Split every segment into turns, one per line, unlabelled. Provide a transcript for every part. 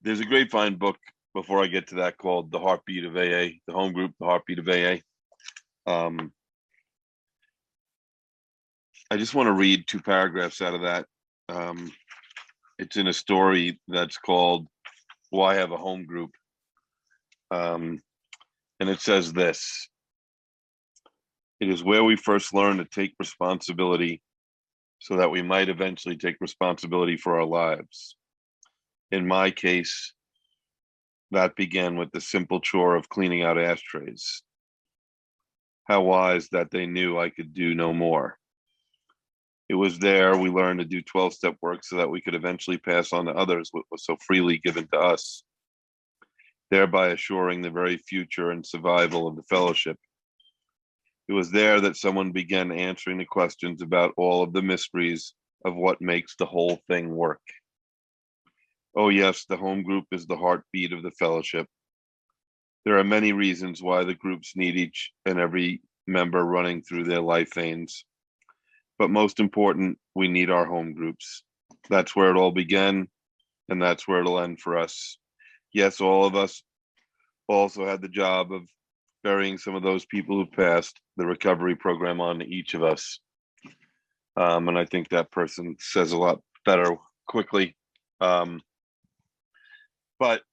There's a grapevine book before I get to that called The Heartbeat of AA, the home group, The Heartbeat of AA. I just want to read two paragraphs out of that. It's in a story that's called Why Have a Home Group? And it says this: it is where we first learn to take responsibility so that we might eventually take responsibility for our lives. In my case, that began with the simple chore of cleaning out ashtrays. How wise that they knew I could do no more. It was there we learned to do 12-step work so that we could eventually pass on to others what was so freely given to us, thereby assuring the very future and survival of the fellowship. It was there that someone began answering the questions about all of the mysteries of what makes the whole thing work. Oh yes, the home group is the heartbeat of the fellowship. There are many reasons why the groups need each and every member running through their life veins. But most important, we need our home groups. That's where it all began, and that's where it'll end for us. Yes, all of us also had the job of burying some of those people who passed the recovery program on to each of us. And I think that person says a lot better quickly. But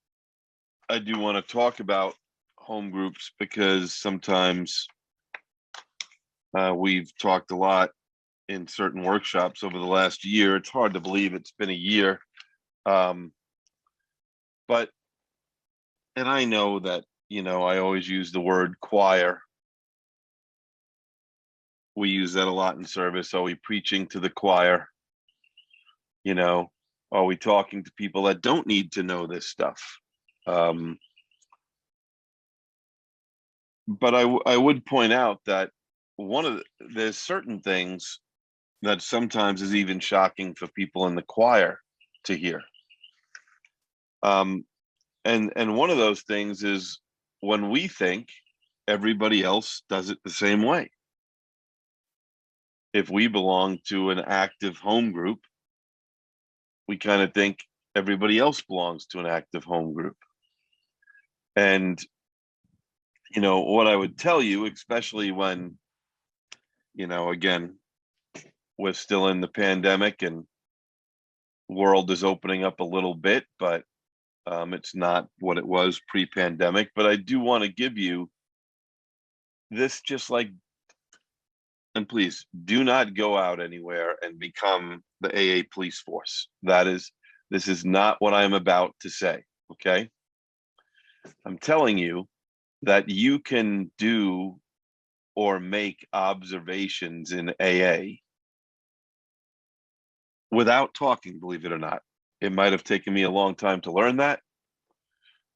I do want to talk about home groups because sometimes we've talked a lot in certain workshops over the last year. It's hard to believe it's been a year. But, and I know that, I always use the word choir. We use that a lot in service. Are we preaching to the choir? Are we talking to people that don't need to know this stuff? But I would point out that there's certain things that sometimes is even shocking for people in the choir to hear. And one of those things is when we think everybody else does it the same way. If we belong to an active home group, we kind of think everybody else belongs to an active home group. And, what I would tell you, especially when, again, we're still in the pandemic and world is opening up a little bit, but it's not what it was pre-pandemic. But I do want to give you this, and please do not go out anywhere and become the AA police force. This is not what I'm about to say, okay? I'm telling you that you can do or make observations in AA without talking, believe it or not. It might have taken me a long time to learn that,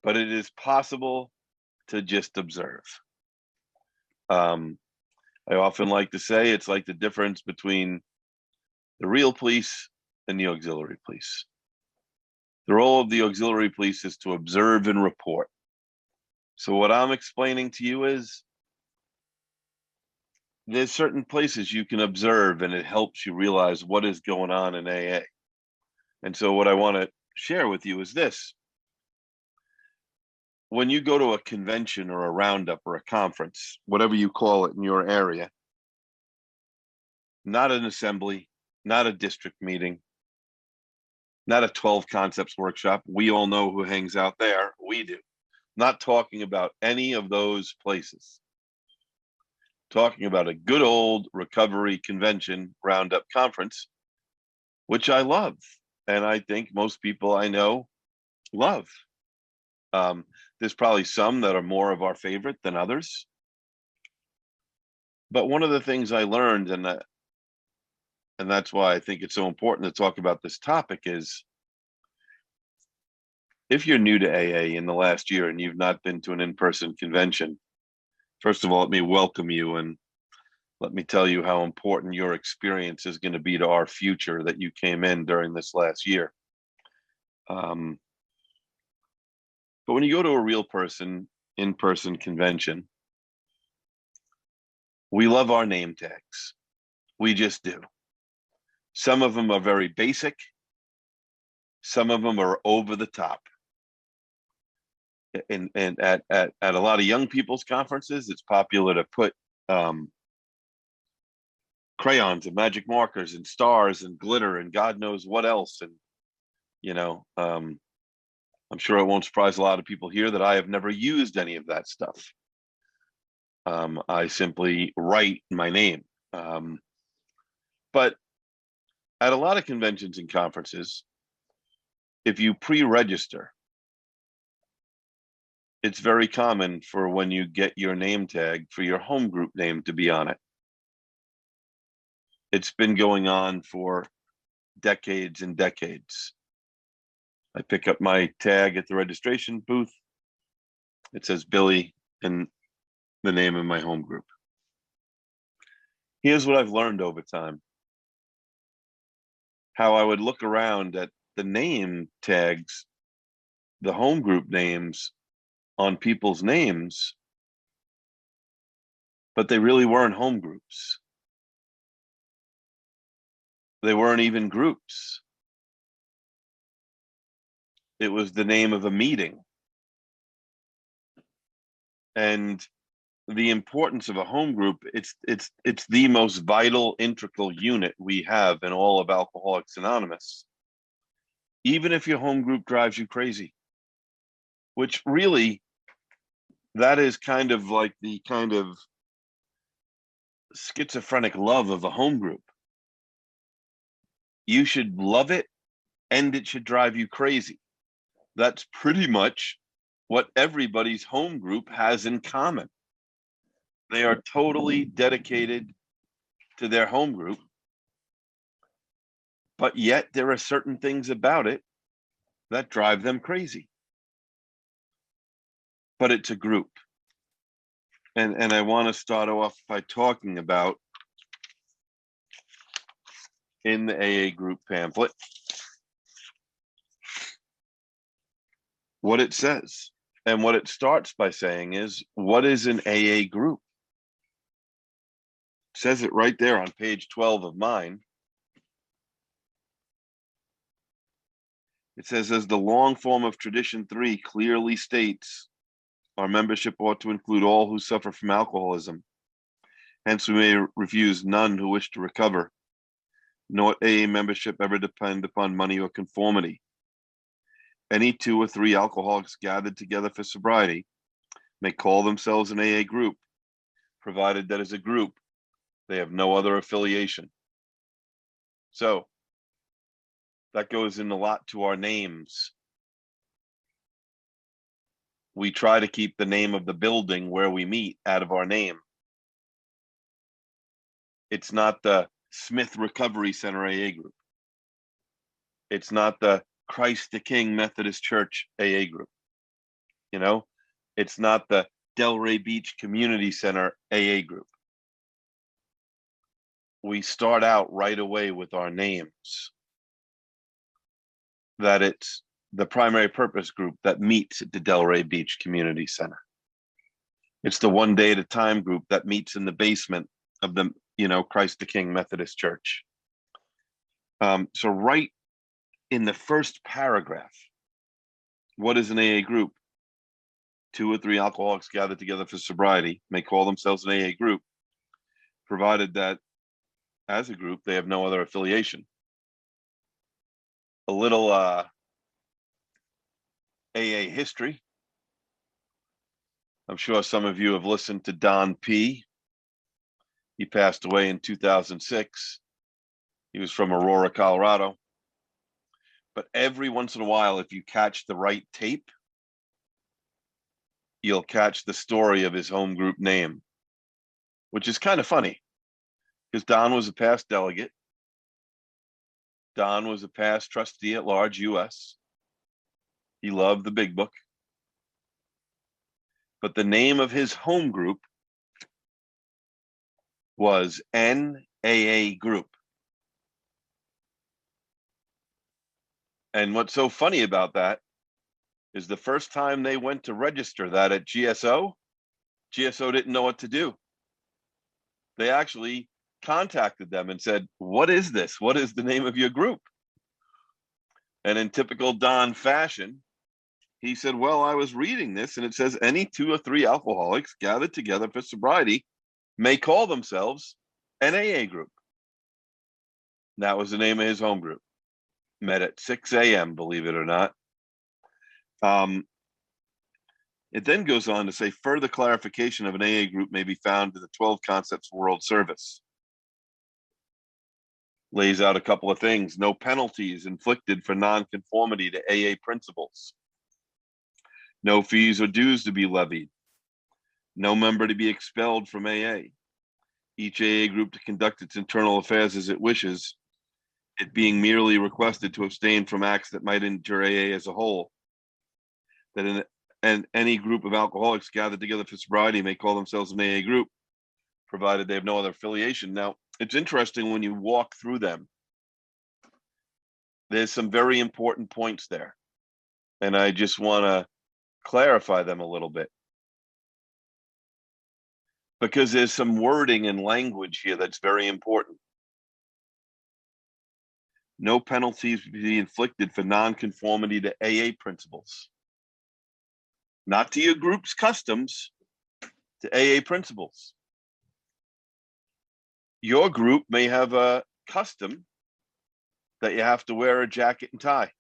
but it is possible to just observe. I often like to say it's like the difference between the real police and the auxiliary police. The role of the auxiliary police is to observe and report. So what I'm explaining to you is there's certain places you can observe and it helps you realize what is going on in AA. And so what I want to share with you is this. When you go to a convention or a roundup or a conference, whatever you call it in your area, not an assembly, not a district meeting, not a 12 concepts workshop. We all know who hangs out there. We do. Not talking about any of those places. Talking about a good old recovery convention roundup conference, which I love. And I think most people I know love. There's probably some that are more of our favorite than others. But one of the things I learned, and that's why I think it's so important to talk about this topic, is if you're new to AA in the last year and you've not been to an in-person convention, first of all, let me welcome you and let me tell you how important your experience is going to be to our future that you came in during this last year. But when you go to a real person, in-person convention, we love our name tags. We just do. Some of them are very basic. Some of them are over the top. and at a lot of young people's conferences, it's popular to put crayons and magic markers and stars and glitter and God knows what else. And, you know, I'm sure it won't surprise a lot of people here that I have never used any of that stuff. I simply write my name. But at a lot of conventions and conferences, if you pre-register, it's very common for when you get your name tag for your home group name to be on it. It's been going on for decades and decades. I pick up my tag at the registration booth. It says Billy and the name of my home group. Here's what I've learned over time. How I would look around at the name tags, the home group names on people's names, but they really weren't home groups. They weren't even groups. It was the name of a meeting. And the importance of a home group, it's the most vital, integral unit we have in all of Alcoholics Anonymous. Even if your home group drives you crazy, which really, that is kind of like the kind of schizophrenic love of a home group. You should love it and it should drive you crazy. That's pretty much what everybody's home group has in common. They are totally dedicated to their home group, but yet there are certain things about it that drive them crazy. But it's a group. And I want to start off by talking about, in the AA group pamphlet, what it says. And what it starts by saying is, what is an AA group? It says it right there on page 12 of mine. It says, as the long form of tradition 3 clearly states, our membership ought to include all who suffer from alcoholism. Hence, we may refuse none who wish to recover. Nor AA membership ever depend upon money or conformity. Any 2 or 3 alcoholics gathered together for sobriety may call themselves an AA group, provided that as a group, they have no other affiliation. So that goes in a lot to our names. We try to keep the name of the building where we meet out of our name. It's not the Smith Recovery Center AA group. It's not the Christ the King Methodist Church AA group. You know, it's not the Delray Beach Community Center AA group. We start out right away with our names, that it's the primary purpose group that meets at the Delray Beach Community Center. It's the one day at a time group that meets in the basement of the, you know, Christ the King Methodist Church. So right in the first paragraph, what is an AA group? 2 or 3 alcoholics gathered together for sobriety may call themselves an AA group, provided that as a group, they have no other affiliation. A little AA history. I'm sure some of you have listened to Don P. He passed away in 2006. He was from Aurora, Colorado. But every once in a while, if you catch the right tape, you'll catch the story of his home group name, which is kind of funny because Don was a past delegate. Don was a past trustee at large, US. He loved the big book. But the name of his home group was NAA Group. And what's so funny about that is the first time they went to register that at GSO didn't know what to do. They actually contacted them and said, what is this? What is the name of your group? And in typical Don fashion, He said, well, I was reading this and it says any 2 or 3 alcoholics gathered together for sobriety may call themselves an AA group. That was the name of his home group. Met at 6 a.m., believe it or not. It then goes on to say further clarification of an AA group may be found in the 12 Concepts of World Service. Lays out a couple of things. No penalties inflicted for nonconformity to AA principles. No fees or dues to be levied. No member to be expelled from AA. Each AA group to conduct its internal affairs as it wishes, it being merely requested to abstain from acts that might injure AA as a whole. That any group of alcoholics gathered together for sobriety may call themselves an AA group, provided they have no other affiliation. Now, it's interesting when you walk through them. There's some very important points there, and I just want to clarify them a little bit, because there's some wording and language here that's very important. No penalties to be inflicted for nonconformity to AA principles. Not to your group's customs, to AA principles. Your group may have a custom that you have to wear a jacket and tie,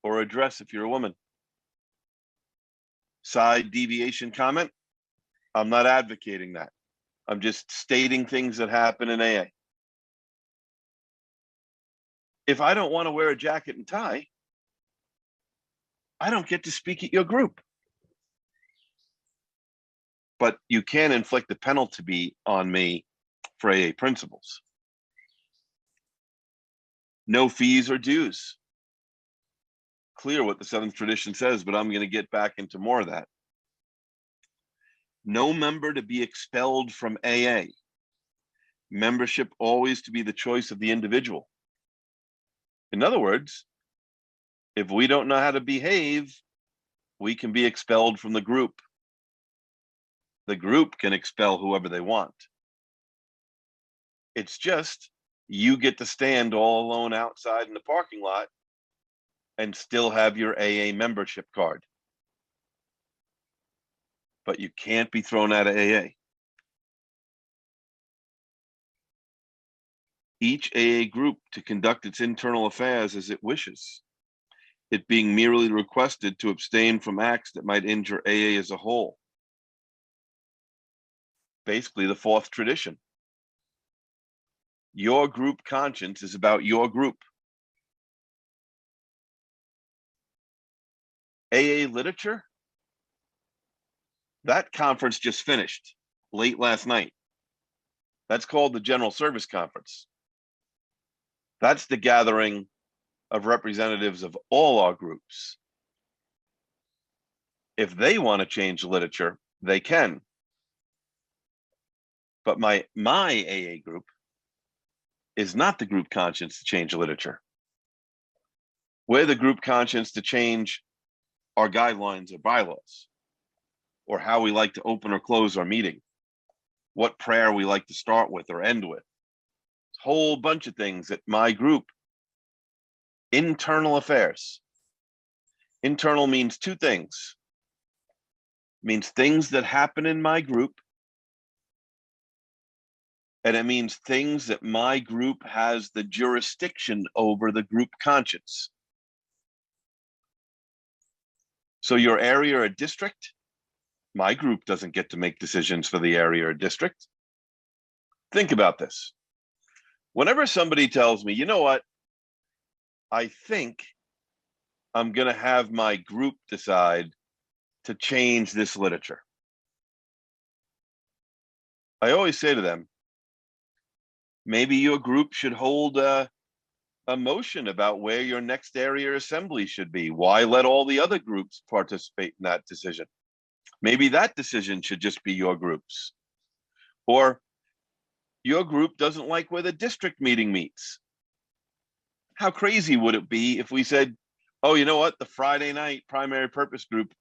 or a dress if you're a woman. Side deviation comment, I'm not advocating that. I'm just stating things that happen in AA. If I don't want to wear a jacket and tie, I don't get to speak at your group. But you can inflict a penalty on me for AA principles. No fees or dues. Clear what the seventh tradition says, but I'm going to get back into more of that. No member to be expelled from AA. Membership always to be the choice of the individual. In other words, if we don't know how to behave, we can be expelled from the group. The group can expel whoever they want. It's just you get to stand all alone outside in the parking lot and still have your AA membership card. But you can't be thrown out of AA. Each AA group to conduct its internal affairs as it wishes, it being merely requested to abstain from acts that might injure AA as a whole. Basically, the fourth tradition. Your group conscience is about your group. AA literature, that conference just finished late last night. That's called the General Service Conference. That's the gathering of representatives of all our groups. If they want to change literature, they can. But my AA group is not the group conscience to change literature. We're the group conscience to change our guidelines or bylaws, or how we like to open or close our meeting, what prayer we like to start with or end with. A whole bunch of things that my group, internal affairs. Internal means two things. It means things that happen in my group, and it means things that my group has the jurisdiction over the group conscience. So your area or district, my group doesn't get to make decisions for the area or district. Think about this. Whenever somebody tells me, you know what, I think I'm going to have my group decide to change this literature, I always say to them, maybe your group should hold a motion about where your next area assembly should be. Why let all the other groups participate in that decision? Maybe that decision should just be your group's. Or your group doesn't like where the district meeting meets. How crazy would it be if we said, oh, you know what, the Friday night primary purpose group,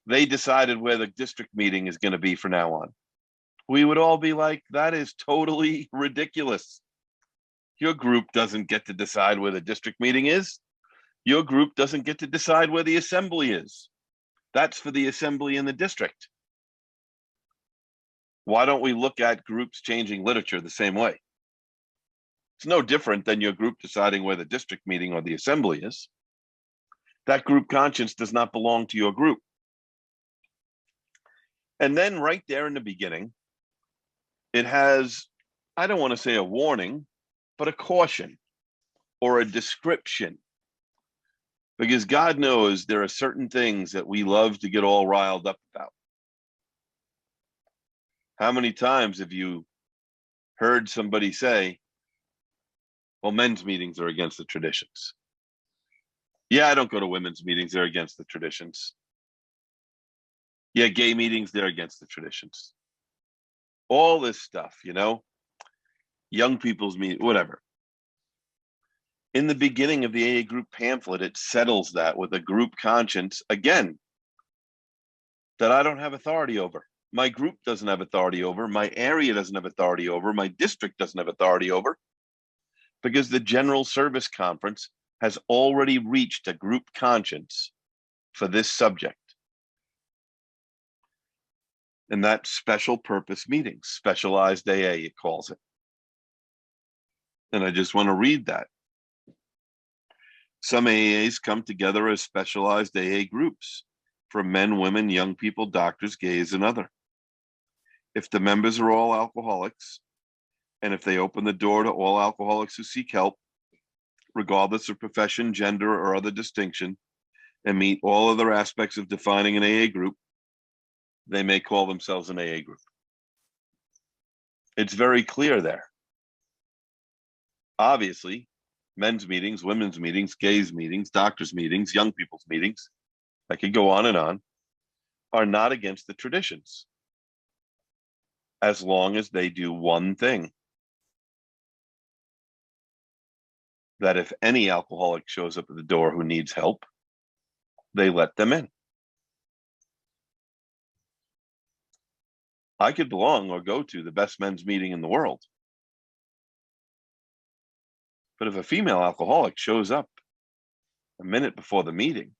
they decided where the district meeting is going to be from now on? We would all be like, that is totally ridiculous. Your group doesn't get to decide where the district meeting is. Your group doesn't get to decide where the assembly is. That's for the assembly in the district. Why don't we look at groups changing literature the same way? It's no different than your group deciding where the district meeting or the assembly is. That group conscience does not belong to your group. And then right there in the beginning, it has, I don't want to say a warning, but a caution or a description. Because God knows there are certain things that we love to get all riled up about. How many times have you heard somebody say, well, men's meetings are against the traditions? Yeah, I don't go to women's meetings, they're against the traditions. Yeah, gay meetings, they're against the traditions. All this stuff, young people's meeting, whatever. In the beginning of the AA group pamphlet, it settles that with a group conscience, again, that I don't have authority over. My group doesn't have authority over, my area doesn't have authority over, my district doesn't have authority over, because the General Service Conference has already reached a group conscience for this subject. And that's special purpose meetings, specialized AA, it calls it. And I just want to read that. Some AAs come together as specialized AA groups for men, women, young people, doctors, gays, and other. If the members are all alcoholics, and if they open the door to all alcoholics who seek help, regardless of profession, gender, or other distinction, and meet all other aspects of defining an AA group, they may call themselves an AA group. It's very clear there. Obviously, men's meetings, women's meetings, gays meetings, doctors' meetings, young people's meetings, I could go on, are not against the traditions, as long as they do one thing. That if any alcoholic shows up at the door who needs help, they let them in. I could belong or go to the best men's meeting in the world. But if a female alcoholic shows up a minute before the meeting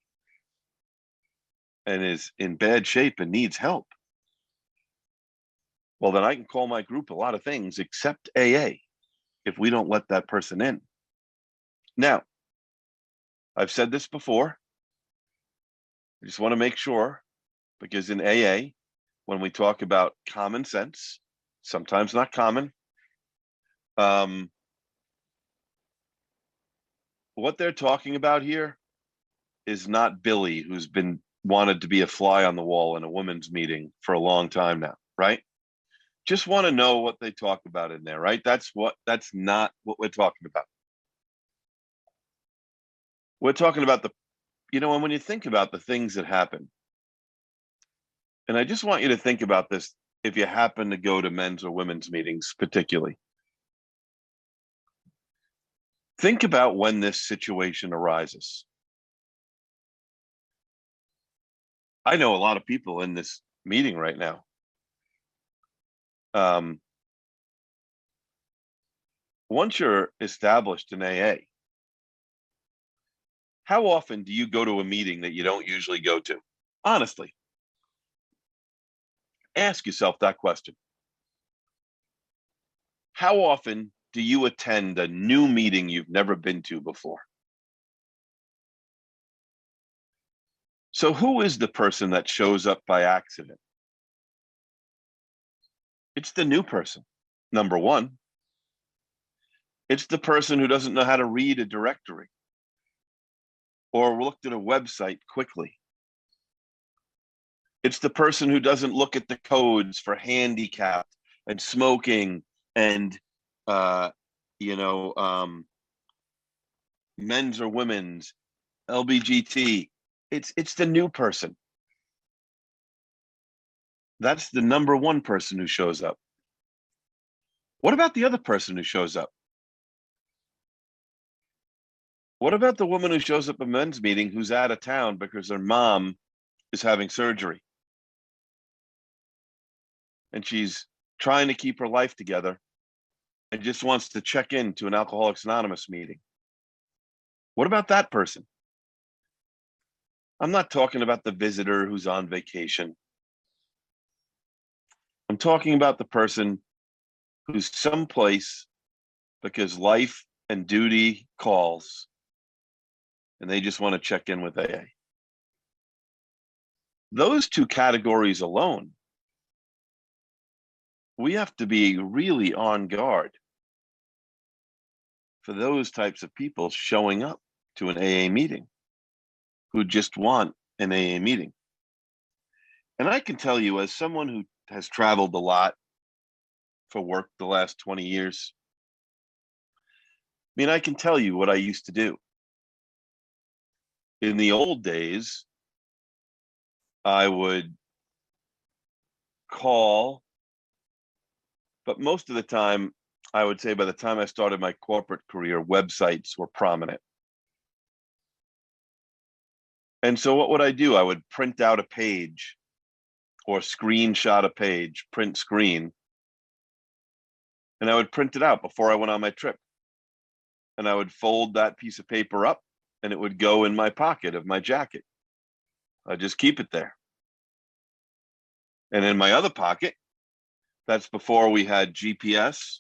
and is in bad shape and needs help, well, then I can call my group a lot of things except AA if we don't let that person in. Now, I've said this before. I just want to make sure, because in AA, when we talk about common sense, sometimes not common, what they're talking about here is not Billy, who's been wanted to be a fly on the wall in a women's meeting for a long time now, right? Just want to know what they talk about in there, right? That's not what we're talking about. We're talking about and when you think about the things that happen, and I just want you to think about this if you happen to go to men's or women's meetings particularly. Think about when this situation arises. I know a lot of people in this meeting right now. Once you're established in AA, how often do you go to a meeting that you don't usually go to? Honestly, ask yourself that question. How often do you attend a new meeting you've never been to before? So who is the person that shows up by accident? It's the new person, number one. It's the person who doesn't know how to read a directory or looked at a website quickly. It's the person who doesn't look at the codes for handicap and smoking and, men's or women's, LBGT. It's the new person. That's the number one person who shows up. What about the other person who shows up? What about the woman who shows up at a men's meeting who's out of town because their mom is having surgery? And she's trying to keep her life together and just wants to check into an Alcoholics Anonymous meeting. What about that person? I'm not talking about the visitor who's on vacation. I'm talking about the person who's someplace because life and duty calls and they just want to check in with AA. Those two categories alone, we have to be really on guard for those types of people showing up to an AA meeting who just want an AA meeting. And I can tell you, as someone who has traveled a lot for work the last 20 years, I mean, I can tell you what I used to do. In the old days, I would call, but most of the time, I would say by the time I started my corporate career, websites were prominent. And so what would I do? I would print out a page or screenshot a page, print screen, and I would print it out before I went on my trip. And I would fold that piece of paper up and it would go in my pocket of my jacket. I'd just keep it there. And in my other pocket, that's before we had GPS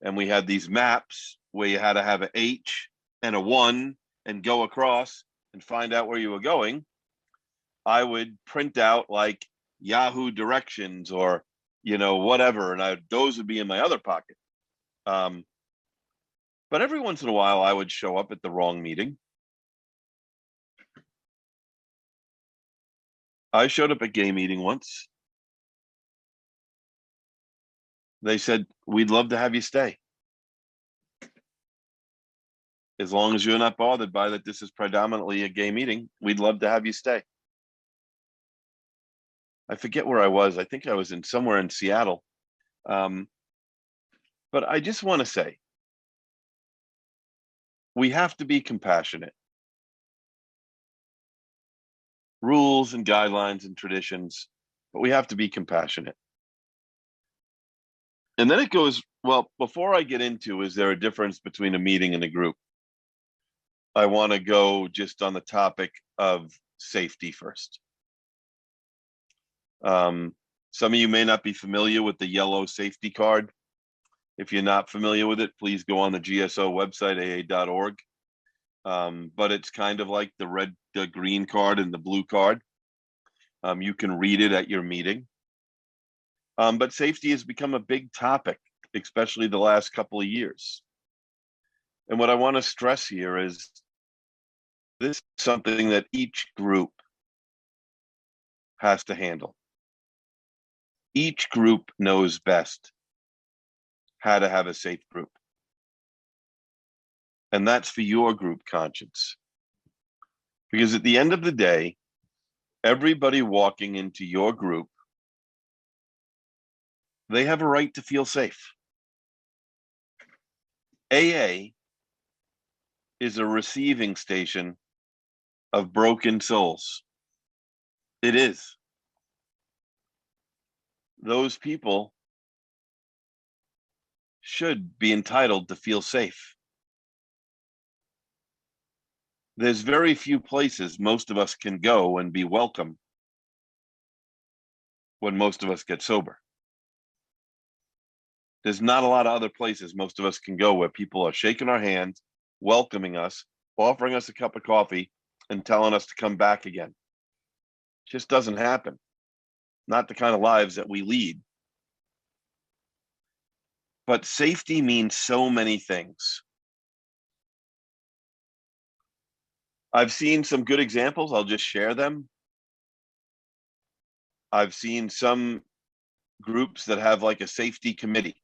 and we had these maps where you had to have an H and a 1 and go across and find out where you were going. I would print out like Yahoo directions or, whatever. And those would be in my other pocket. But every once in a while, I would show up at the wrong meeting. I showed up at a gay meeting once. They said, we'd love to have you stay. As long as you're not bothered by that this is predominantly a gay meeting, we'd love to have you stay. I forget where I was. I think I was somewhere in Seattle. But I just want to say, we have to be compassionate. Rules and guidelines and traditions, but we have to be compassionate. And then it goes, well, before I get into, is there a difference between a meeting and a group? I want to go just on the topic of safety first. Some of you may not be familiar with the yellow safety card. If you're not familiar with it, please go on the GSO website, aa.org. But it's kind of like the green card and the blue card. You can read it at your meeting. But safety has become a big topic, especially the last couple of years. And what I want to stress here is this is something that each group has to handle. Each group knows best how to have a safe group. And that's for your group conscience. Because at the end of the day, everybody walking into your group, they have a right to feel safe. AA is a receiving station of broken souls. It is. Those people should be entitled to feel safe. There's very few places most of us can go and be welcome when most of us get sober. There's not a lot of other places most of us can go where people are shaking our hands, welcoming us, offering us a cup of coffee, and telling us to come back again. It just doesn't happen. Not the kind of lives that we lead. But safety means so many things. I've seen some good examples. I'll just share them. I've seen some groups that have like a safety committee.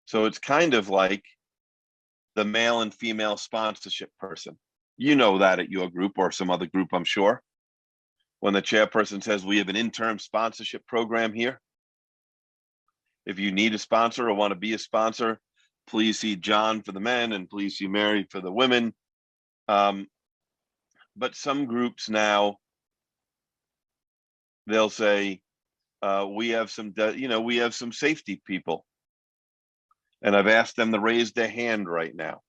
So it's kind of like the male and female sponsorship person. You know that at your group or some other group, I'm sure. When the chairperson says, we have an interim sponsorship program here. If you need a sponsor or want to be a sponsor, please see John for the men and please see Mary for the women. But some groups now, they'll say, we have some safety people. And I've asked them to raise their hand right now.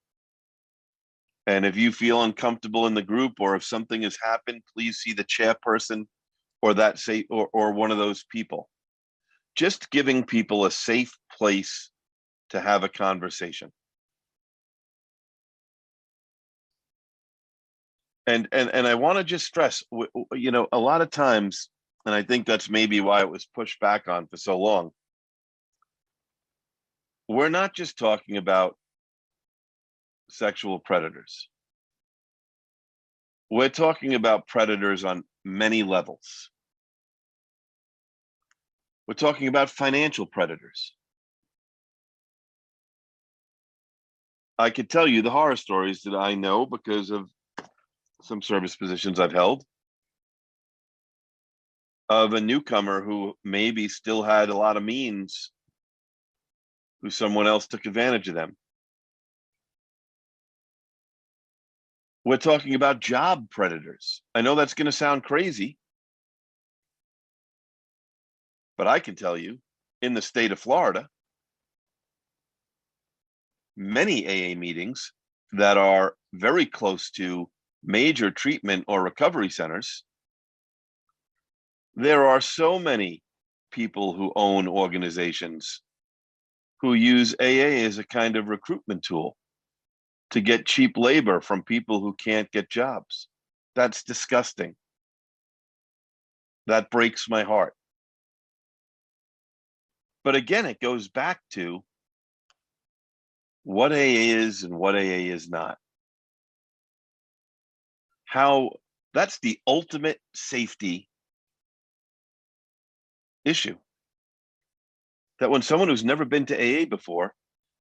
And if you feel uncomfortable in the group, or if something has happened, please see the chairperson or or one of those people. Just giving people a safe place to have a conversation. And I want to just stress, a lot of times, and I think that's maybe why it was pushed back on for so long. We're not just talking about sexual predators. We're talking about predators on many levels. We're talking about financial predators. I could tell you the horror stories that I know because of some service positions I've held, of a newcomer who maybe still had a lot of means, who someone else took advantage of them. We're talking about job predators. I know that's going to sound crazy, but I can tell you, in the state of Florida, many AA meetings that are very close to major treatment or recovery centers, there are so many people who own organizations who use AA as a kind of recruitment tool to get cheap labor from people who can't get jobs. That's disgusting. That breaks my heart. But again, it goes back to what AA is and what AA is not. How that's the ultimate safety issue. That when someone who's never been to AA before,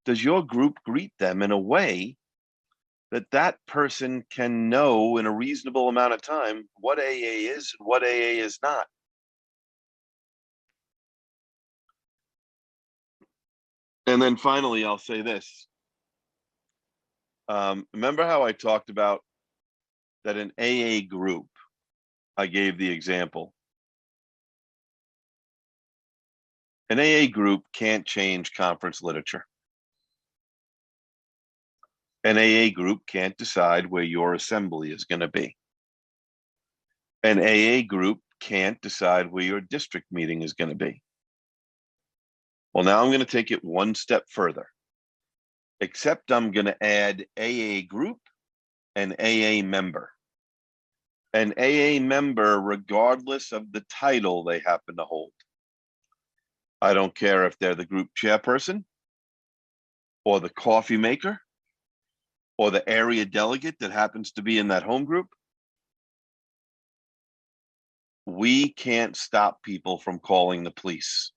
does your group greet them in a way that that person can know in a reasonable amount of time what AA is and what AA is not? And then finally, I'll say this. Remember how I talked about that an AA group, I gave the example. An AA group can't change conference literature. An AA group can't decide where your assembly is going to be. An AA group can't decide where your district meeting is going to be. Well, now I'm going to take it one step further, except I'm going to add AA group and AA member. An AA member, regardless of the title they happen to hold. I don't care if they're the group chairperson or the coffee maker or the area delegate that happens to be in that home group. We can't stop people from calling the police.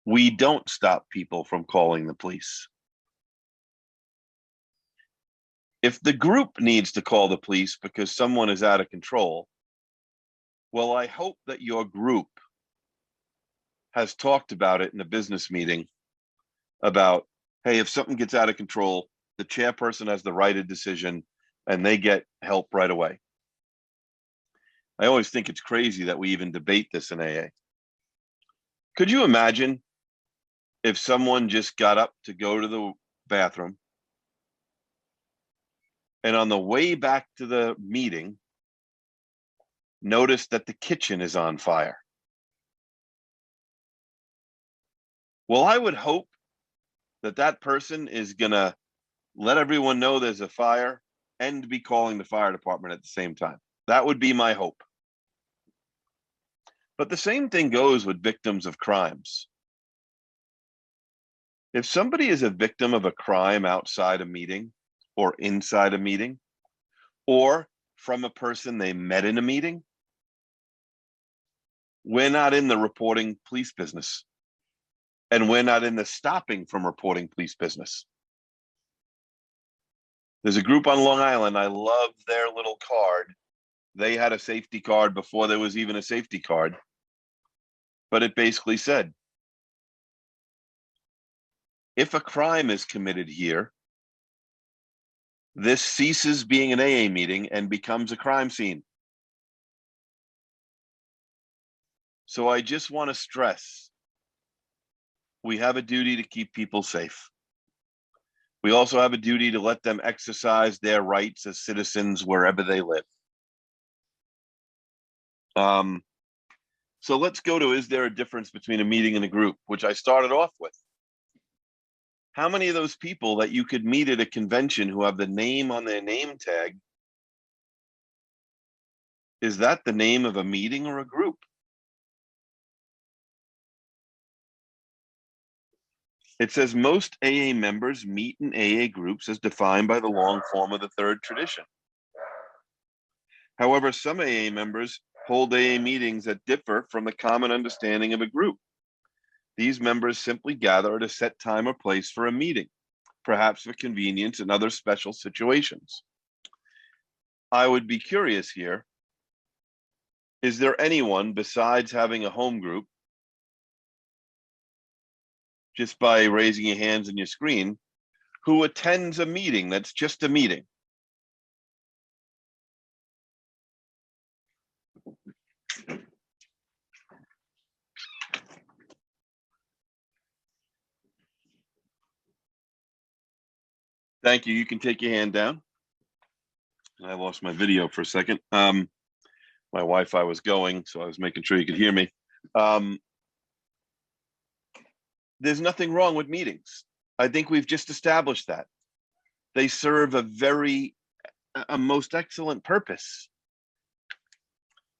We don't stop people from calling the police. If the group needs to call the police because someone is out of control, well, I hope that your group has talked about it in a business meeting about, hey, if something gets out of control, the chairperson has the right of decision and they get help right away. I always think it's crazy that we even debate this in AA. Could you imagine if someone just got up to go to the bathroom and on the way back to the meeting noticed that the kitchen is on fire? Well, I would hope that that person is going to let everyone know there's a fire and be calling the fire department at the same time. That would be my hope. But the same thing goes with victims of crimes. If somebody is a victim of a crime outside a meeting or inside a meeting, or from a person they met in a meeting, we're not in the reporting police business. And we're not in the stopping from reporting police business. There's a group on Long Island. I love their little card. They had a safety card before there was even a safety card. But it basically said, if a crime is committed here, this ceases being an AA meeting and becomes a crime scene. So I just want to stress, we have a duty to keep people safe. We also have a duty to let them exercise their rights as citizens wherever they live. So let's go to, is there a difference between a meeting and a group, which I started off with. How many of those people that you could meet at a convention who have the name on their name tag, is that the name of a meeting or a group? It says most AA members meet in AA groups as defined by the long form of the third tradition. However, some AA members hold AA meetings that differ from the common understanding of a group. These members simply gather at a set time or place for a meeting, perhaps for convenience in other special situations. I would be curious here, is there anyone besides having a home group, just by raising your hands on your screen, who attends a meeting that's just a meeting? Thank you. You can take your hand down. I lost my video for a second. My Wi-Fi was going, so I was making sure you could hear me. There's nothing wrong with meetings. I think we've just established that. They serve a most excellent purpose,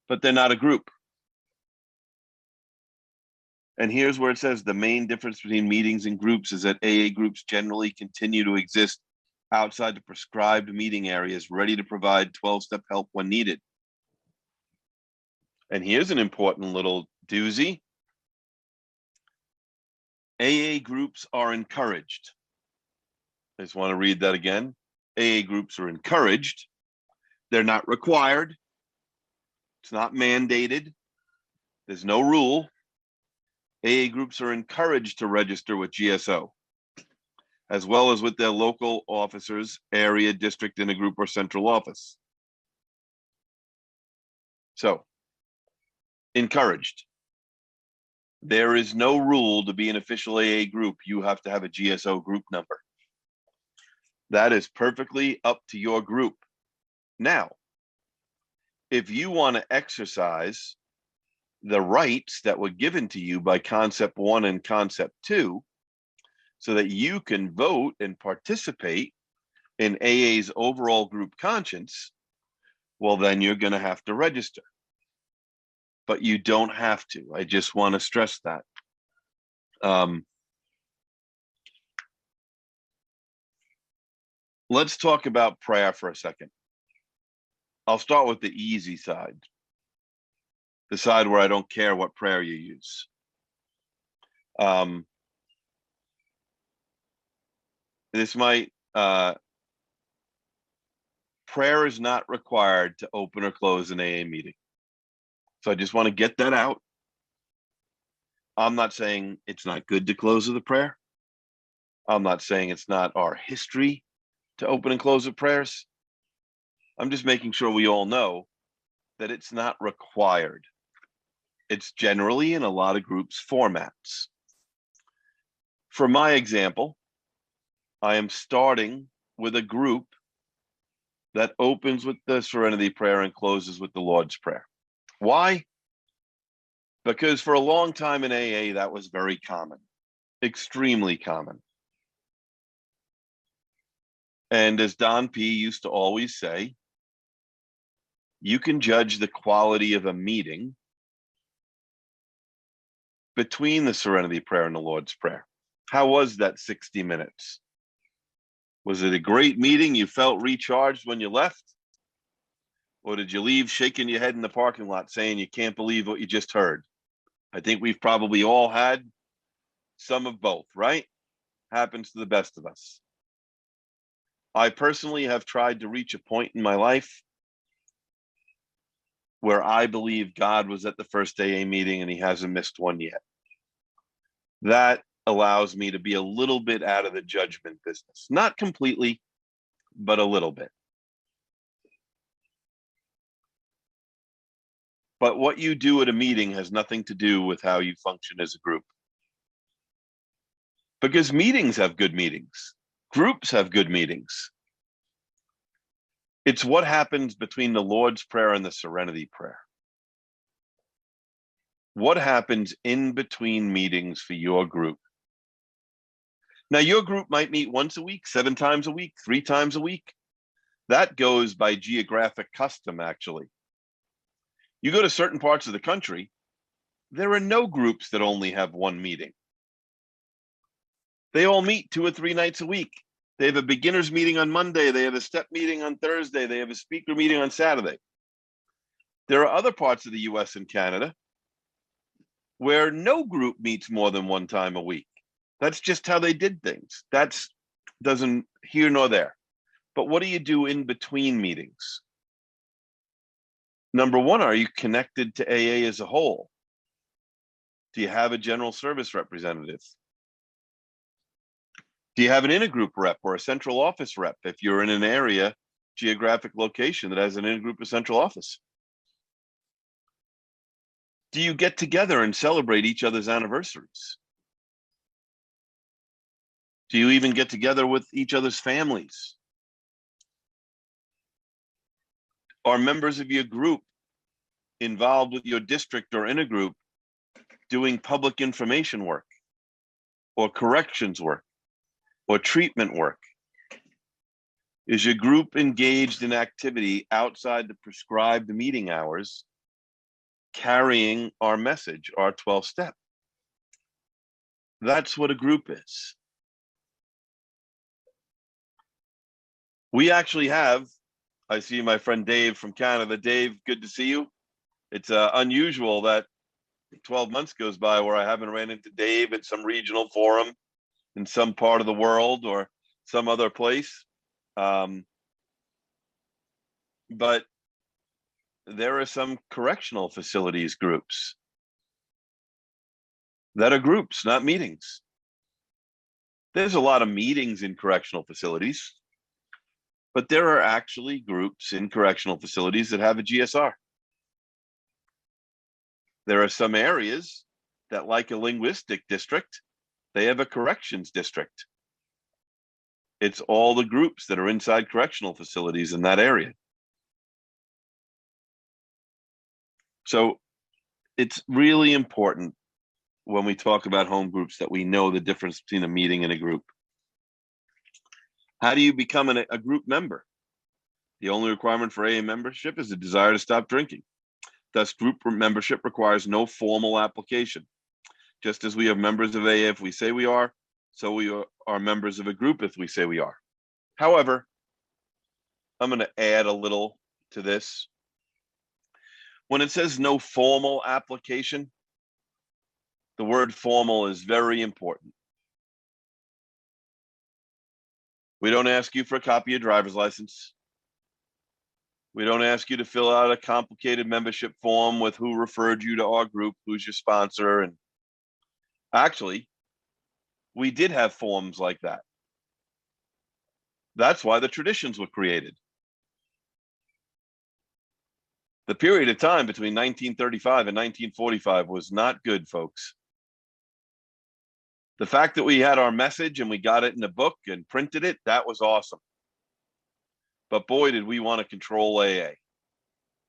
but they're not a group. And here's where it says the main difference between meetings and groups is that AA groups generally continue to exist outside the prescribed meeting areas, ready to provide 12-step help when needed. And here's an important little doozy. AA groups are encouraged. I just want to read that again. AA groups are encouraged. They're not required. It's not mandated. There's no rule. AA groups are encouraged to register with GSO, as well as with their local officers, area, district, intergroup, or central office. So, encouraged. There is no rule to be an official AA group. You have to have a GSO group number. That is perfectly up to your group. Now, if you want to exercise the rights that were given to you by Concept 1 and Concept 2, so that you can vote and participate in AA's overall group conscience, well, then you're going to have to register. But you don't have to. I just want to stress that. Let's talk about prayer for a second. I'll start with the easy side, the side where I don't care what prayer you use. This might, prayer is not required to open or close an AA meeting. So I just want to get that out. I'm not saying it's not good to close with a prayer. I'm not saying it's not our history to open and close with prayers. I'm just making sure we all know that it's not required. It's generally in a lot of groups' formats. For my example, I am starting with a group that opens with the Serenity Prayer and closes with the Lord's Prayer. Why? Because for a long time in AA, that was very common, extremely common. And as Don P. used to always say, you can judge the quality of a meeting between the Serenity Prayer and the Lord's Prayer. How was that 60 minutes? Was it a great meeting? You felt recharged when you left? Or did you leave shaking your head in the parking lot saying you can't believe what you just heard? I think we've probably all had some of both, right? Happens to the best of us. I personally have tried to reach a point in my life where I believe God was at the first AA meeting and he hasn't missed one yet. That allows me to be a little bit out of the judgment business. Not completely, but a little bit. But what you do at a meeting has nothing to do with how you function as a group. Because meetings have good meetings. Groups have good meetings. It's what happens between the Lord's Prayer and the Serenity Prayer. What happens in between meetings for your group? Now, your group might meet once a week, 7 times a week, 3 times a week. That goes by geographic custom, actually. You go to certain parts of the country, there are no groups that only have one meeting. They all meet 2 or 3 nights a week. They have a beginner's meeting on Monday. They have a step meeting on Thursday. They have a speaker meeting on Saturday. There are other parts of the US and Canada where no group meets more than 1 time a week. That's just how they did things. That's doesn't here nor there. But what do you do in between meetings? Number one, are you connected to AA as a whole? Do you have a general service representative? Do you have an intergroup rep or a central office rep if you're in an area, geographic location that has an intergroup or central office? Do you get together and celebrate each other's anniversaries? Do you even get together with each other's families? Are members of your group involved with your district or intergroup doing public information work or corrections work or treatment work? Is your group engaged in activity outside the prescribed meeting hours, carrying our message, our 12-step? That's what a group is. We actually have, I see my friend Dave from Canada. Dave, good to see you. It's unusual that 12 months goes by where I haven't ran into Dave at some regional forum in some part of the world or some other place. But there are some correctional facilities groups that are groups, not meetings. There's a lot of meetings in correctional facilities, but there are actually groups in correctional facilities that have a GSR. There are some areas that, like a linguistic district, they have a corrections district. It's all the groups that are inside correctional facilities in that area. So it's really important when we talk about home groups that we know the difference between a meeting and a group. How do you become a group member? The only requirement for AA membership is a desire to stop drinking. Thus, group membership requires no formal application. Just as we have members of AA if we say we are, so we are members of a group if we say we are. However, I'm going to add a little to this. When it says no formal application, the word formal is very important. We don't ask you for a copy of driver's license. We don't ask you to fill out a complicated membership form with who referred you to our group, who's your sponsor. And actually, we did have forms like that. That's why the traditions were created. The period of time between 1935 and 1945 was not good, folks. The fact that we had our message and we got it in a book and printed it, that was awesome. But boy, did we want to control AA.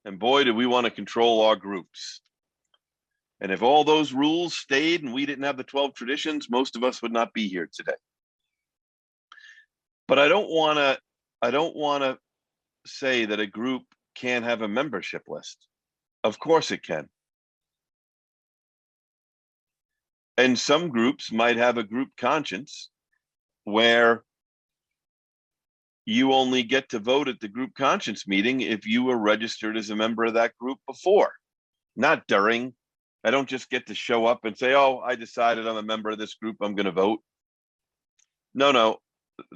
And boy, did we want to control our groups. And if all those rules stayed and we didn't have the 12 traditions, most of us would not be here today. But I don't want to say that a group can't have a membership list. Of course it can. And some groups might have a group conscience where you only get to vote at the group conscience meeting if you were registered as a member of that group before, not during. I don't just get to show up and say, oh, I decided I'm a member of this group, I'm going to vote. No,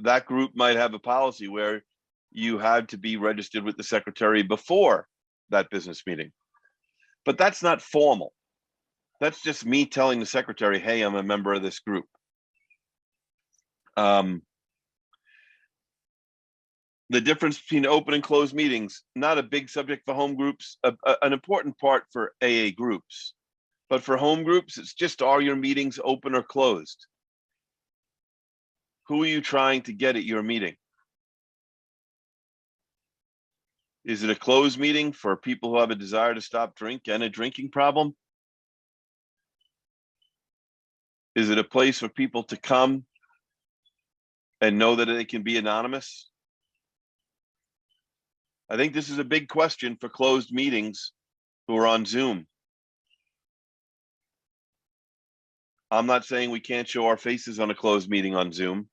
that group might have a policy where you had to be registered with the secretary before that business meeting. But that's not formal. That's just me telling the secretary, hey, I'm a member of this group. The difference between open and closed meetings, not a big subject for home groups, an important part for AA groups. But for home groups, it's just, are your meetings open or closed? Who are you trying to get at your meeting? Is it a closed meeting for people who have a desire to stop drink and a drinking problem? Is it a place for people to come and know that they can be anonymous? I think this is a big question for closed meetings who are on Zoom. I'm not saying we can't show our faces on a closed meeting on Zoom,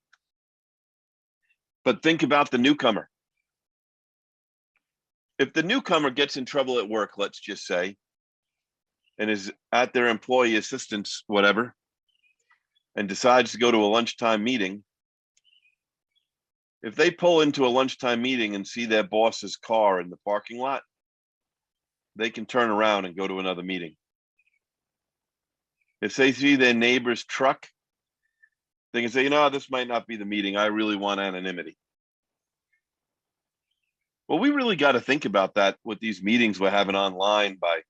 but think about the newcomer. If the newcomer gets in trouble at work, let's just say, and is at their employee assistance, whatever, and decides to go to a lunchtime meeting, if they pull into a lunchtime meeting and see their boss's car in the parking lot, they can turn around and go to another meeting. If they see their neighbor's truck, they can say, this might not be the meeting. I really want anonymity. Well, we really got to think about that with these meetings we're having online by,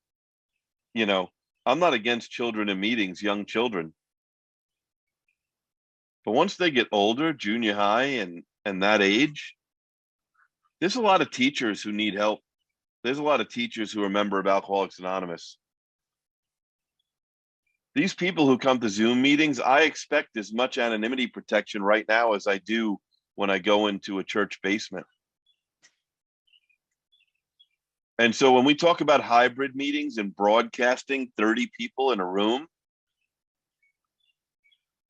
I'm not against children in meetings, young children. But once they get older, junior high and that age, there's a lot of teachers who need help. There's a lot of teachers who are a member of Alcoholics Anonymous. These people who come to Zoom meetings, I expect as much anonymity protection right now as I do when I go into a church basement. And so when we talk about hybrid meetings and broadcasting 30 people in a room,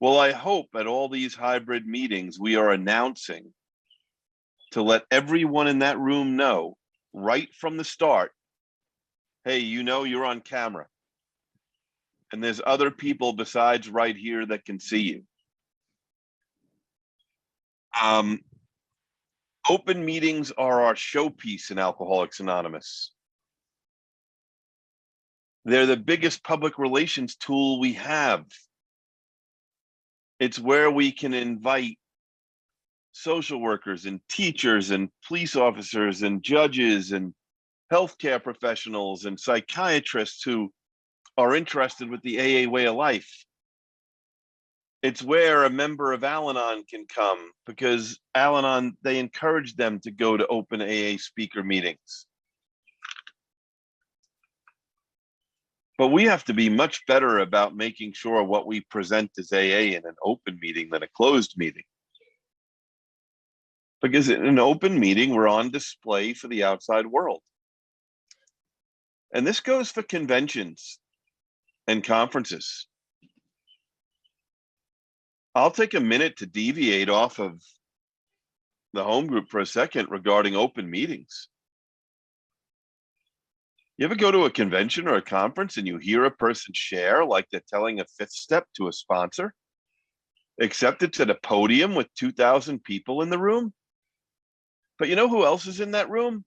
well, I hope at all these hybrid meetings, we are announcing to let everyone in that room know right from the start, hey, you're on camera. And there's other people besides right here that can see you. Open meetings are our showpiece in Alcoholics Anonymous. They're the biggest public relations tool we have. It's where we can invite social workers and teachers and police officers and judges and healthcare professionals and psychiatrists who are interested with the AA way of life. It's where a member of Al-Anon can come because Al-Anon, they encourage them to go to open AA speaker meetings. But we have to be much better about making sure what we present as AA in an open meeting than a closed meeting. Because in an open meeting, we're on display for the outside world. And this goes for conventions and conferences. I'll take a minute to deviate off of the home group for a second regarding open meetings. You ever go to a convention or a conference and you hear a person share like they're telling a fifth step to a sponsor, except it's at a podium with 2,000 people in the room? But you know who else is in that room?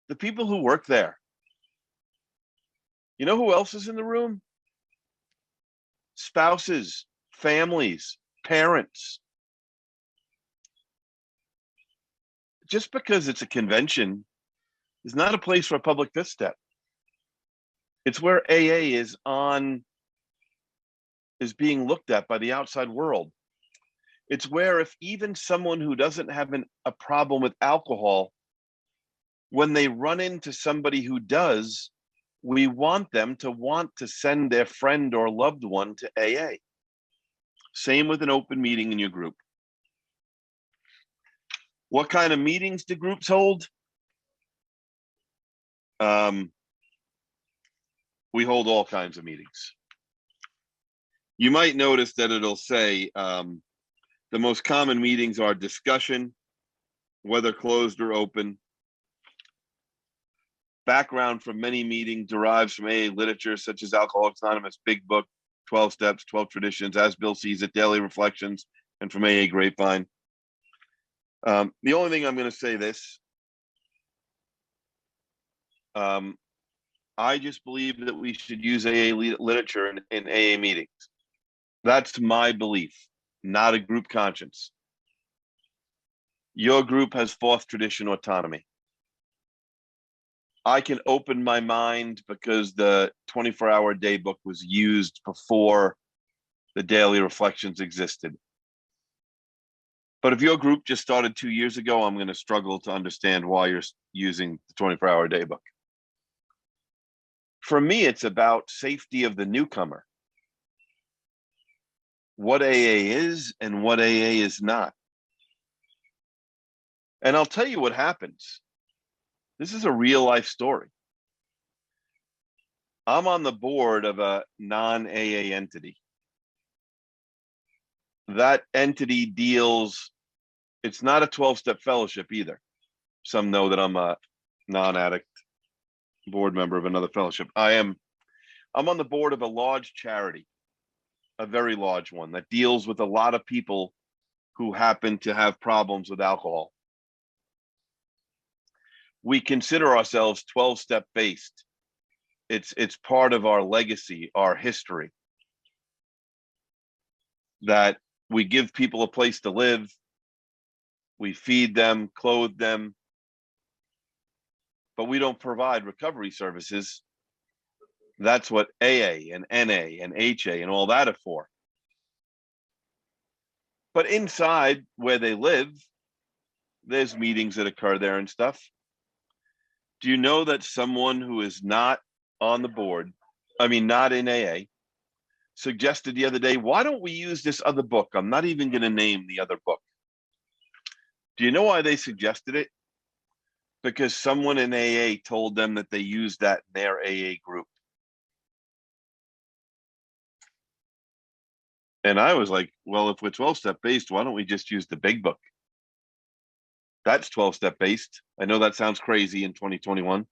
The people who work there. You know who else is in the room? Spouses, families, parents. Just because it's a convention is not a place for a public fifth step. It's where AA is being looked at by the outside world. It's where if even someone who doesn't have a problem with alcohol, when they run into somebody who does, we want them to want to send their friend or loved one to AA. Same with an open meeting in your group. What kind of meetings do groups hold? We hold all kinds of meetings. You might notice that it'll say the most common meetings are discussion, whether closed or open. Background from many meetings derives from AA literature such as Alcoholics Anonymous, Big Book, 12 Steps, 12 Traditions, As Bill Sees It, Daily Reflections, and from AA Grapevine. The only thing I'm going to say this, I just believe that we should use AA literature in AA meetings. That's my belief, not a group conscience. Your group has fourth tradition autonomy. I can open my mind because the 24-hour day book was used before the daily reflections existed. But if your group just started 2 years ago, I'm going to struggle to understand why you're using the 24-hour day book. For me, it's about safety of the newcomer. What AA is and what AA is not. And I'll tell you what happens. This is a real life story. I'm on the board of a non-AA entity. That entity deals, it's not a 12-step fellowship either. Some know that I'm a non-addict board member of another fellowship. I'm on the board of a large charity, a very large one that deals with a lot of people who happen to have problems with alcohol. We consider ourselves 12-step based. It's part of our legacy, our history, that we give people a place to live, we feed them, clothe them, but we don't provide recovery services. That's what AA and NA and HA and all that are for. But inside where they live, there's meetings that occur there and stuff. Do you know that someone who is not on the board, not in AA, suggested the other day, why don't we use this other book? I'm not even going to name the other book. Do you know why they suggested it? Because someone in AA told them that they used that in their AA group. And I was like, well, if we're 12-step based, why don't we just use the big book? That's 12-step based. I know that sounds crazy in 2021,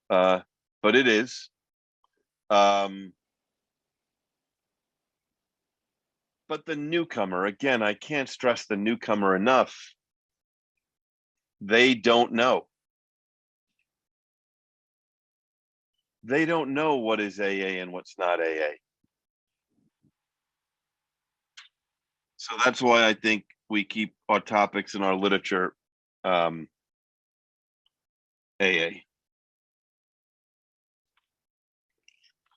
but it is. But the newcomer, again, I can't stress the newcomer enough. They don't know. They don't know what is AA and what's not AA. So that's why I think we keep our topics in our literature AA.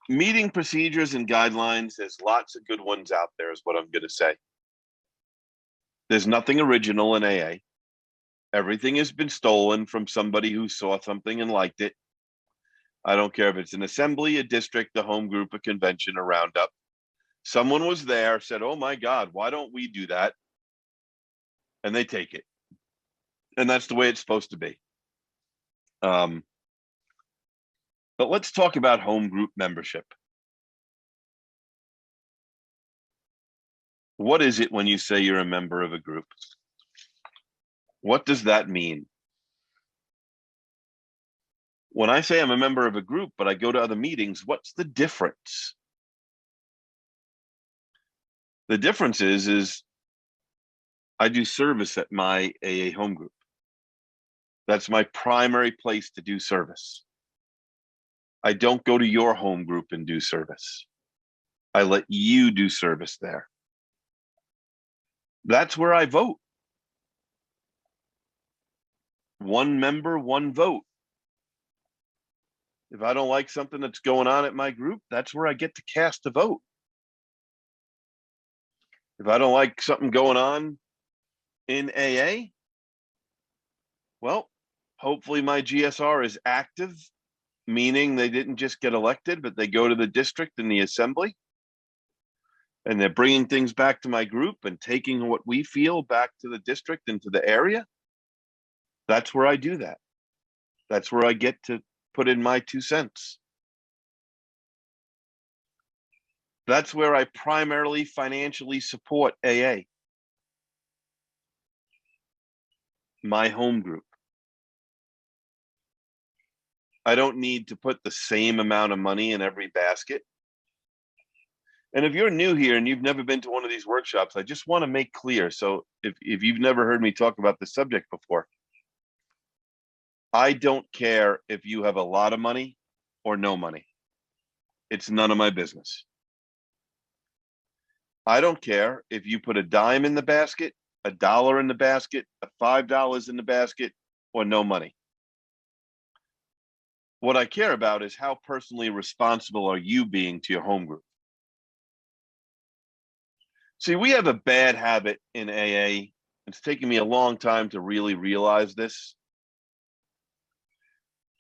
Meeting procedures and guidelines, there's lots of good ones out there is what I'm going to say. There's nothing original in AA. Everything has been stolen from somebody who saw something and liked it. I don't care if it's an assembly, a district, a home group, a convention, a roundup. Someone was there, said, oh my God, why don't we do that? And they take it. And that's the way it's supposed to be. But let's talk about home group membership. What is it when you say you're a member of a group? What does that mean? When I say I'm a member of a group, but I go to other meetings, what's the difference? The difference is I do service at my AA home group. That's my primary place to do service. I don't go to your home group and do service. I let you do service there. That's where I vote. One member, one vote. If I don't like something that's going on at my group, that's where I get to cast a vote. If I don't like something going on in AA, well, hopefully my GSR is active, meaning they didn't just get elected, but they go to the district and the assembly, and they're bringing things back to my group and taking what we feel back to the district and to the area. That's where I do that. That's where I get to put in my 2 cents. That's where I primarily financially support AA, my home group. I don't need to put the same amount of money in every basket. And if you're new here and you've never been to one of these workshops, I just want to make clear. So if you've never heard me talk about this subject before, I don't care if you have a lot of money or no money. It's none of my business. I don't care if you put a dime in the basket, $1 in the basket, $5 in the basket, or no money. What I care about is how personally responsible are you being to your home group. See, we have a bad habit in AA It's taken me a long time to really realize this.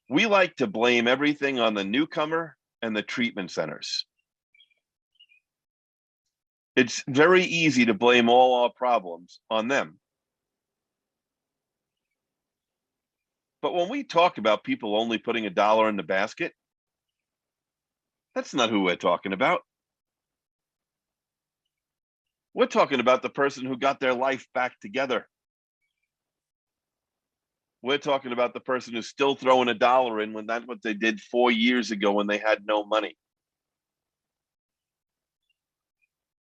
We like to blame everything on the newcomer and the treatment centers. It's very easy to blame all our problems on them. But when we talk about people only putting $1 in the basket, that's not who we're talking about. We're talking about the person who got their life back together. We're talking about the person who's still throwing $1 in when that's what they did 4 years ago when they had no money.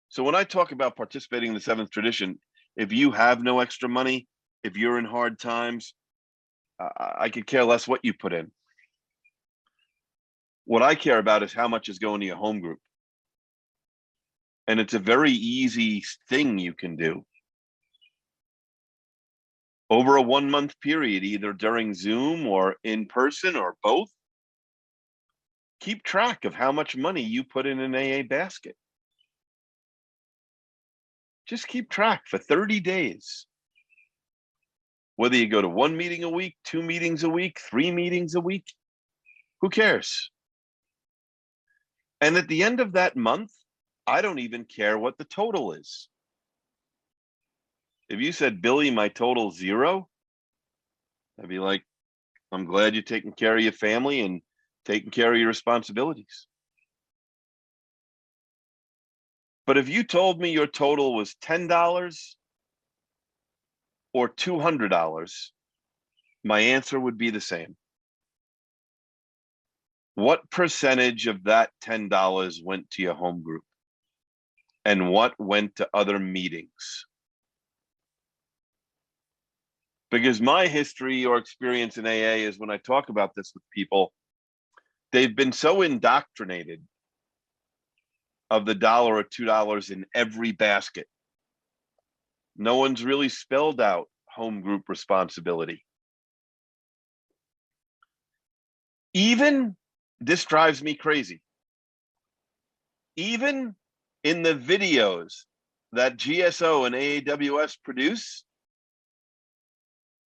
So when I talk about participating in the seventh tradition, if you have no extra money, if you're in hard times, I could care less what you put in. What I care about is how much is going to your home group. And it's a very easy thing you can do. Over a 1-month period, either during Zoom or in person or both, keep track of how much money you put in an AA basket. Just keep track for 30 days. Whether you go to 1 meeting a week, 2 meetings a week, 3 meetings a week, who cares? And at the end of that month, I don't even care what the total is. If you said, Billy, my total's 0, I'd be like, I'm glad you're taking care of your family and taking care of your responsibilities. But if you told me your total was $10 or $200, my answer would be the same. What percentage of that $10 went to your home group? And what went to other meetings? Because my history or experience in AA is when I talk about this with people, they've been so indoctrinated of the $1 or $2 in every basket. No one's really spelled out home group responsibility. Even, this drives me crazy, even in the videos that GSO and AAWS produce,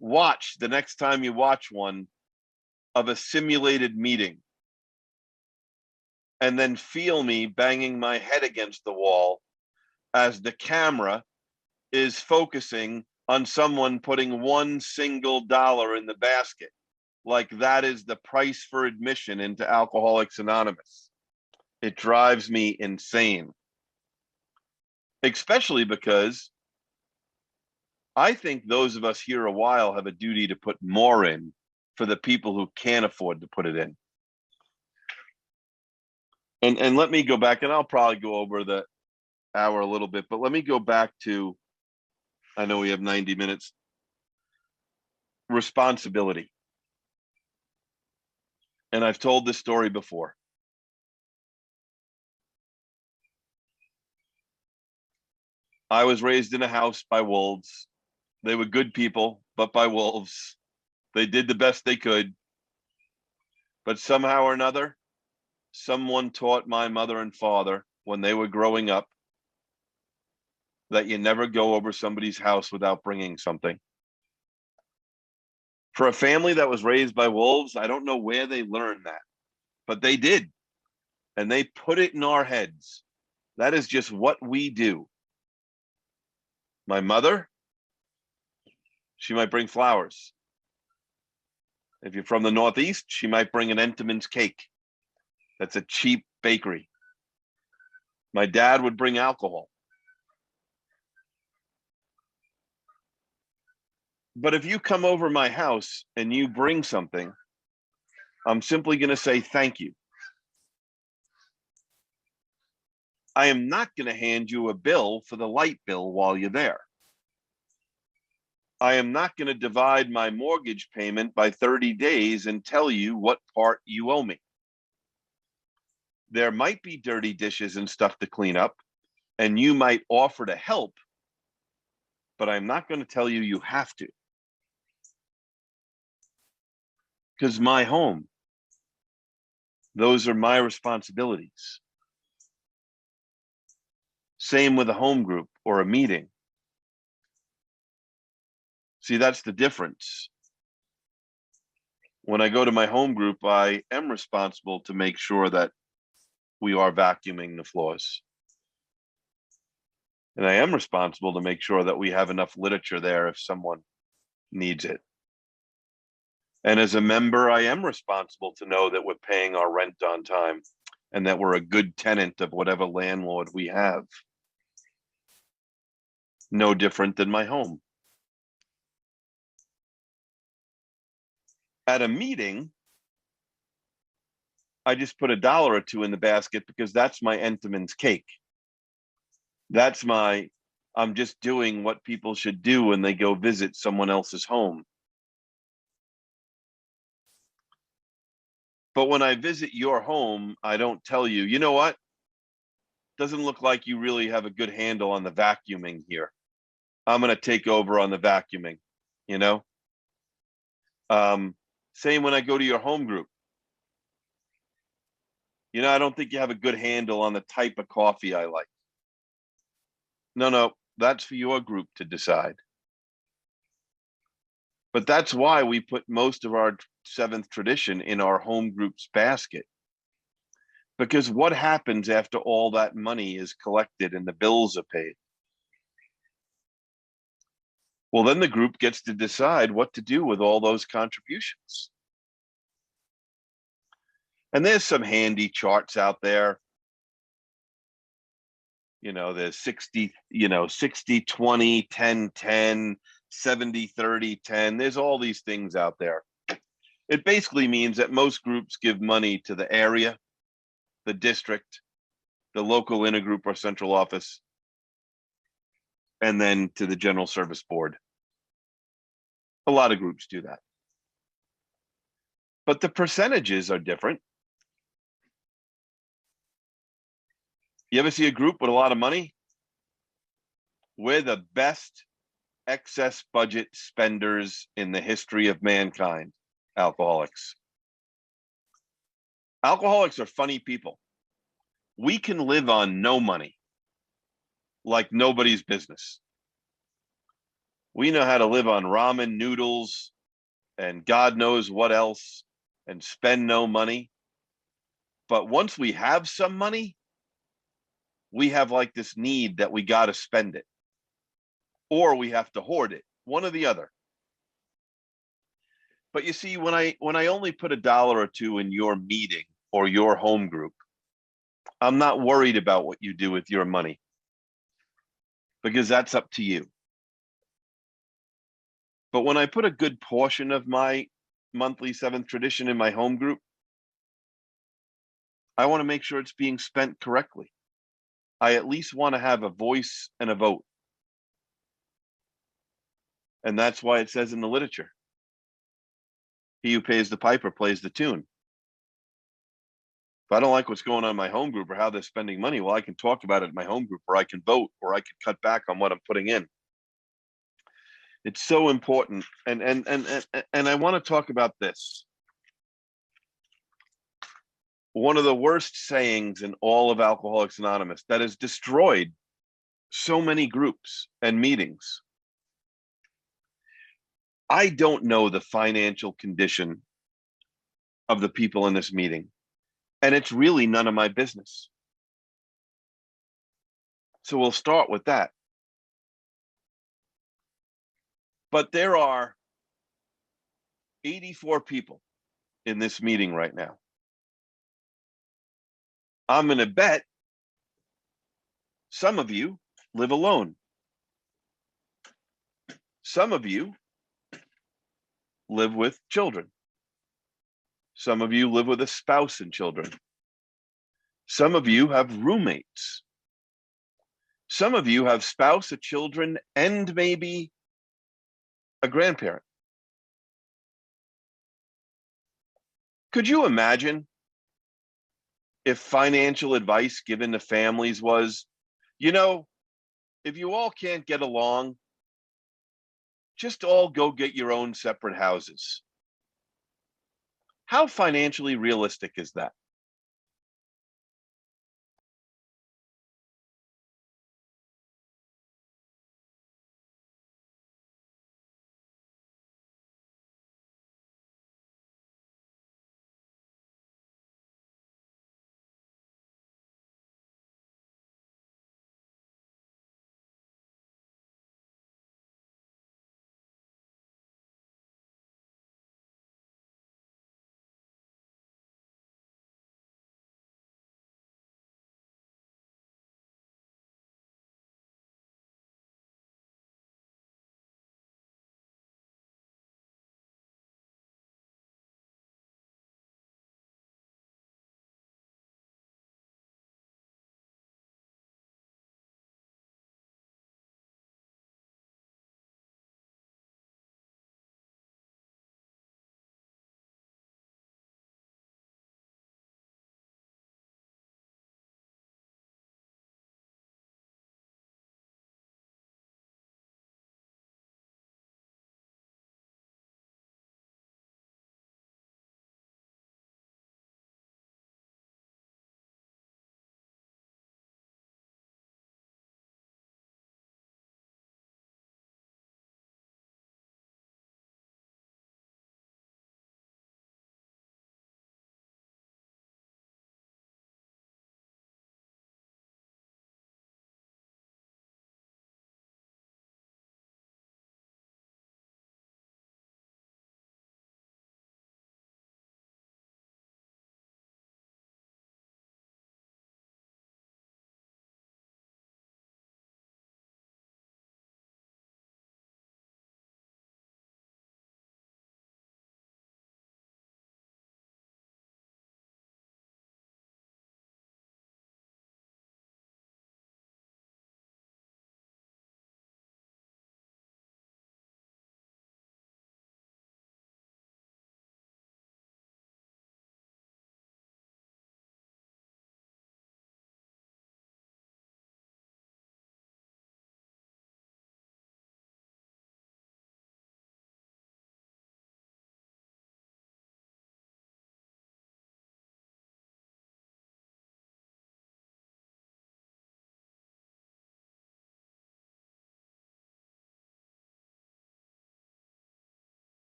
watch the next time you watch one of a simulated meeting and then feel me banging my head against the wall as the camera is focusing on someone putting one single dollar in the basket, like that is the price for admission into Alcoholics Anonymous. It drives me insane, especially because I think those of us here a while have a duty to put more in for the people who can't afford to put it in. And let me go back, and I'll probably go over the hour a little bit, but let me go back to, I know we have 90 minutes, responsibility. And I've told this story before. I was raised in a house by wolves. They were good people, but by wolves. They did the best they could. But somehow or another, someone taught my mother and father when they were growing up that you never go over somebody's house without bringing something. For a family that was raised by wolves, I don't know where they learned that, but they did. And they put it in our heads. That is just what we do. My mother, she might bring flowers. If you're from the Northeast, she might bring an Entenmann's cake. That's a cheap bakery. My dad would bring alcohol. But if you come over my house and you bring something, I'm simply going to say thank you. I am not going to hand you a bill for the light bill while you're there. I am not going to divide my mortgage payment by 30 days and tell you what part you owe me. There might be dirty dishes and stuff to clean up, and you might offer to help, but I'm not going to tell you you have to. Because my home, those are my responsibilities. Same with a home group or a meeting. See, that's the difference. When I go to my home group, I am responsible to make sure that we are vacuuming the floors. And I am responsible to make sure that we have enough literature there if someone needs it. And as a member, I am responsible to know that we're paying our rent on time and that we're a good tenant of whatever landlord we have. No different than my home. At a meeting, I just put $1 or $2 in the basket because that's my Entenmann's cake. That's my, I'm just doing what people should do when they go visit someone else's home. But when I visit your home, I don't tell you, you know what? Doesn't look like you really have a good handle on the vacuuming here. I'm going to take over on the vacuuming, you know? Same when I go to your home group. You know, I don't think you have a good handle on the type of coffee I like. No, that's for your group to decide. But that's why we put most of our seventh tradition in our home group's basket. Because what happens after all that money is collected and the bills are paid? Well, then the group gets to decide what to do with all those contributions. And there's some handy charts out there. You know, there's 60, 60, 20, 10, 10, 70, 30, 10. There's all these things out there. It basically means that most groups give money to the area, the district, the local intergroup or central office, and then to the general service board. A lot of groups do that. But the percentages are different. You ever see a group with a lot of money? We're the best excess budget spenders in the history of mankind, alcoholics. Alcoholics are funny people. We can live on no money, like nobody's business. We know how to live on ramen noodles and God knows what else and spend no money. But once we have some money, we have like this need that we got to spend it or we have to hoard it, one or the other. But you see, when I only put $1 or $2 in your meeting or your home group, I'm not worried about what you do with your money because that's up to you. But when I put a good portion of my monthly seventh tradition in my home group, I want to make sure it's being spent correctly. I at least want to have a voice and a vote. And that's why it says in the literature, he who pays the piper plays the tune. If I don't like what's going on in my home group or how they're spending money, well, I can talk about it in my home group, or I can vote, or I can cut back on what I'm putting in. It's so important. And I want to talk about this. One of the worst sayings in all of Alcoholics Anonymous that has destroyed so many groups and meetings. I don't know the financial condition of the people in this meeting, and it's really none of my business. So we'll start with that. But there are 84 people in this meeting right now. I'm going to bet some of you live alone. Some of you live with children. Some of you live with a spouse and children. Some of you have roommates. Some of you have spouse, a children, and maybe a grandparent. Could you imagine if financial advice given to families was, you know, if you all can't get along, just all go get your own separate houses? How financially realistic is that?